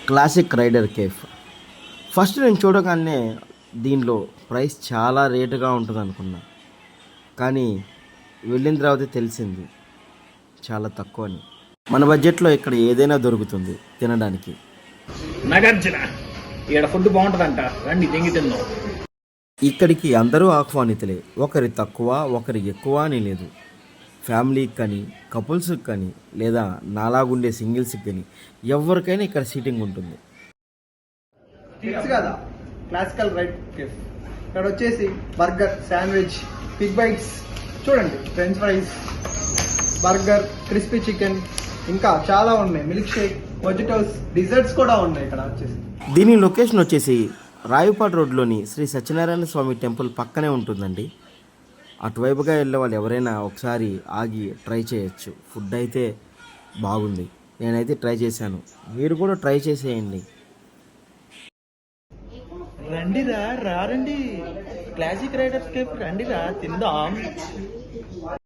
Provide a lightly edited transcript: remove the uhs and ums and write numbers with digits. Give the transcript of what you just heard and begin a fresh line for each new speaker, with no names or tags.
Classic rider cafe. First నేను చూడగానే దీనిలో ప్రైస్ చాలా రేటుగా ఉంటుంది అనుకున్నా, కానీ వెళ్ళిన తర్వాత తెలిసింది చాలా తక్కువ అని. మన బడ్జెట్లో ఇక్కడ ఏదైనా దొరుకుతుంది తినడానికి.
నాగార్జున ఈడ ఫుడ్ బాగుంటుందంట, రండి దెంగి తిందాం.
ఇక్కడికి అందరూ ఆహ్వానితులే, ఒకరి తక్కువ ఒకరి ఎక్కువ అని లేదు. ఫ్యామిలీకి కానీ, కపుల్స్కి కానీ, లేదా నాలాగుండే సింగిల్స్కి కానీ ఎవరికైనా ఇక్కడ సీటింగ్ ఉంటుంది.
తెలుసు కదా క్లాసికల్ రైడ్ కేఫ్. ఇక్కడ వచ్చేసి బర్గర్, శాండ్విచ్, పిగ్ బైట్స్, చూడండి French fries, burger, crispy chicken, ఇంకా చాలా ఉన్నాయి. మిల్క్ షేక్, మొజిటోస్, డిజర్ట్స్ కూడా ఉన్నాయి ఇక్కడ వచ్చేసి.
దీని లొకేషన్ వచ్చేసి రాయపాడ్ రోడ్లోని శ్రీ సత్యనారాయణ స్వామి టెంపుల్ పక్కనే ఉంటుందండి. అటువైపుగా వెళ్ళే వాళ్ళు ఎవరైనా ఒకసారి ఆగి ట్రై చేయొచ్చు. ఫుడ్ అయితే బాగుంది, నేనైతే ట్రై చేశాను, మీరు కూడా ట్రై చేసేయండి.
రండిరా, రండి క్లాసిక్ రైడర్స్ కేఫ్ రండిరా, తిందాం.